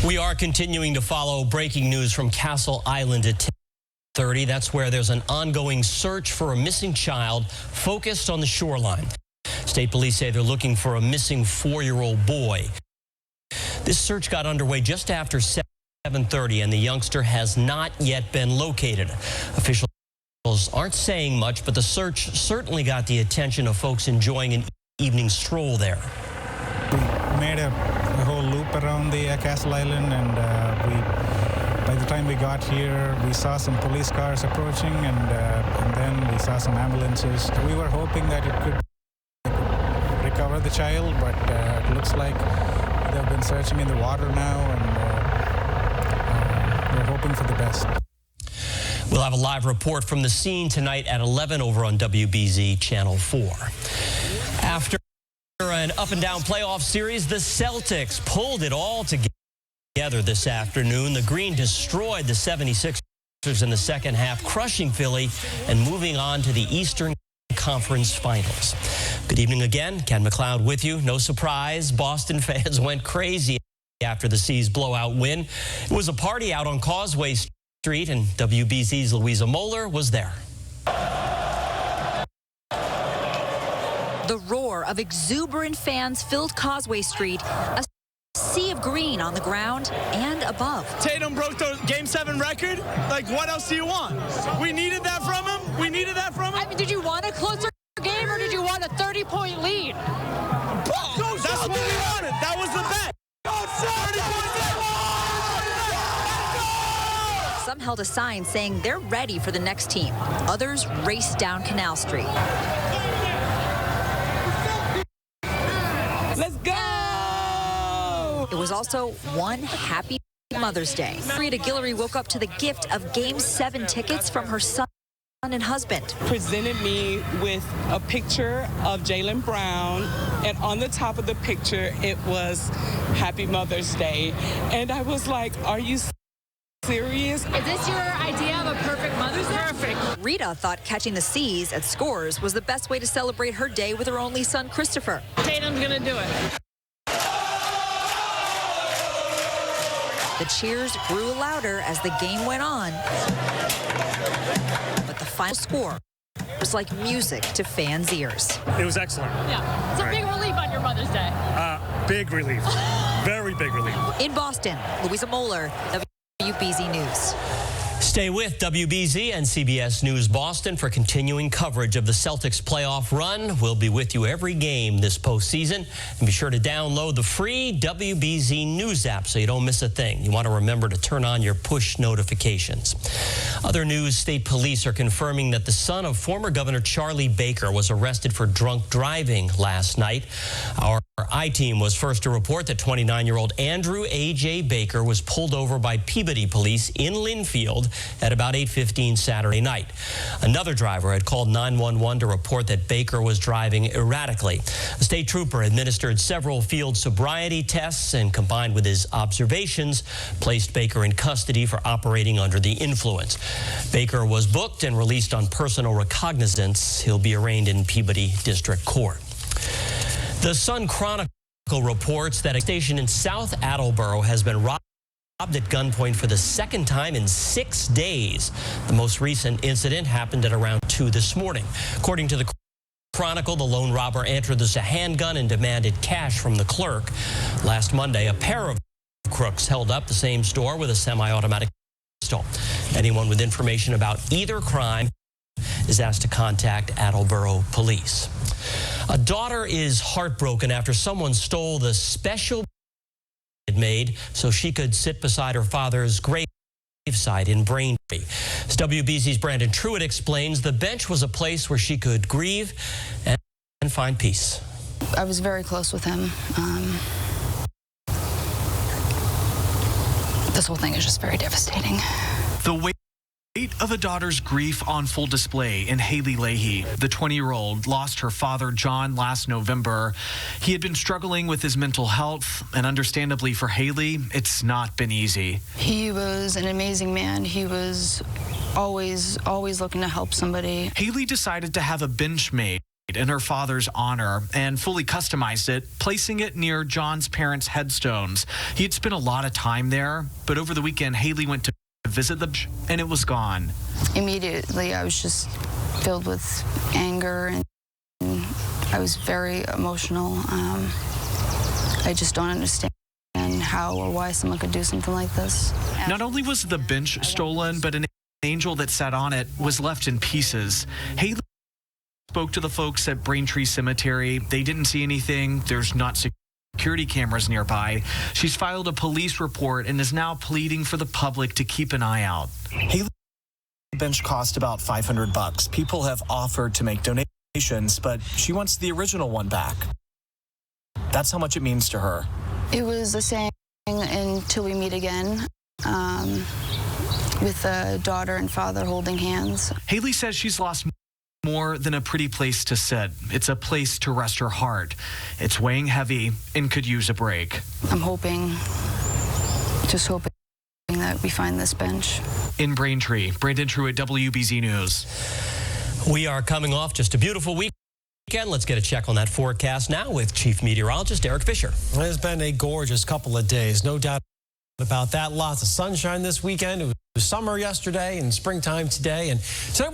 We are continuing to follow breaking news from Castle Island at 10:30. That's where there's an ongoing search for a missing child focused on the shoreline. State police say they're looking for a missing 4-year-old boy. This search got underway just after 7:30, and the youngster has not yet been located. Officials aren't saying much, but the search certainly got the attention of folks enjoying an evening stroll there. We made a whole loop around the Castle Island, and by the time we got here, we saw some police cars approaching, and then we saw some ambulances. We were hoping that it could recover the child, but it looks like they've been searching in the water now, and we're hoping for the best. We'll have a live report from the scene tonight at 11 over on WBZ Channel 4. After an up-and-down playoff series, the Celtics pulled it all together this afternoon. The Green destroyed the 76ers in the second half, crushing Philly and moving on to the Eastern Conference Finals. Good evening again. Ken McLeod with you. No surprise, Boston fans went crazy after the C's blowout win. It was a party out on Causeway Street, and WBZ's Louisa Moeller was there. The roar of exuberant fans filled Causeway Street, a sea of green on the ground and above. Tatum broke the Game 7 record. Like, what else do you want? We needed that from him. We needed that from him. I mean, did you want a closer game or did you want a 30-point lead? That's what we wanted. That was the bet. 30 points. Some held a sign saying they're ready for the next team. Others raced down Canal Street. Let's go! It was also one happy Mother's Day. Rita Guillory woke up to the gift of Game 7 tickets from her son and husband. Presented me with a picture of Jaylen Brown, and on the top of the picture, it was Happy Mother's Day. And I was like, are you serious? Is this your idea of a perfect Mother's Day? Perfect. Rita thought catching the C's at Scores was the best way to celebrate her day with her only son, Christopher. Tatum's gonna do it. The cheers grew louder as the game went on, but the final score was like music to fans' ears. It was excellent. Yeah, it's a big relief on your Mother's Day. Big relief. Very big relief. In Boston, Louisa Moeller, WBZ News. Stay with WBZ and CBS News Boston for continuing coverage of the Celtics playoff run. We'll be with you every game this postseason. And be sure to download the free WBZ News app so you don't miss a thing. You want to remember to turn on your push notifications. Other news, state police are confirming that the son of former Governor Charlie Baker was arrested for drunk driving last night. Our I-team was first to report that 29-year-old Andrew A.J. Baker was pulled over by Peabody police in Linfield at about 8:15 Saturday night. Another driver had called 911 to report that Baker was driving erratically. A state trooper administered several field sobriety tests and, combined with his observations, placed Baker in custody for operating under the influence. Baker was booked and released on personal recognizance. He'll be arraigned in Peabody District Court. The Sun Chronicle reports that a station in South Attleboro has been robbed at gunpoint for the second time in 6 days. The most recent incident happened at around 2 this morning. According to the Chronicle, the lone robber entered with a handgun and demanded cash from the clerk. Last Monday, a pair of crooks held up the same store with a semi-automatic pistol. Anyone with information about either crime is asked to contact Attleboro police. A daughter is heartbroken after someone stole the special made so she could sit beside her father's gravesite in Braintree. As WBZ's Brandon Truitt explains, the bench was a place where she could grieve and find peace. I was very close with him. This whole thing is just very devastating. The weight of a daughter's grief on full display in Haley Leahy. The 20-year-old lost her father, John, last November. He had been struggling with his mental health, and understandably for Haley, it's not been easy. He was an amazing man. He was always looking to help somebody. Haley decided to have a bench made in her father's honor and fully customized it, placing it near John's parents' headstones. He had spent a lot of time there, but over the weekend, Haley went to visit the bench and it was gone. Immediately, I was just filled with anger and I was very emotional. I just don't understand how or why someone could do something like this. Not only was the bench stolen, but an angel that sat on it was left in pieces. Haley spoke to the folks at Braintree Cemetery. They didn't see anything. There's not security cameras nearby. She's filed a police report and is now pleading for the public to keep an eye out. Haley's bench cost about $500. People have offered to make donations, but she wants the original one back. That's how much it means to her. It was a saying until we meet again, with a daughter and father holding hands. Haley says she's lost more than a pretty place to sit. It's a place to rest her heart. It's weighing heavy and could use a break. I'm just hoping that we find this bench. In Braintree, Brandon Truitt, WBZ News. We are coming off just a beautiful weekend. Let's get a check on that forecast now with Chief Meteorologist Eric Fisher. It's been a gorgeous couple of days, no doubt about that. Lots of sunshine this weekend. It was summer yesterday and springtime today. And tonight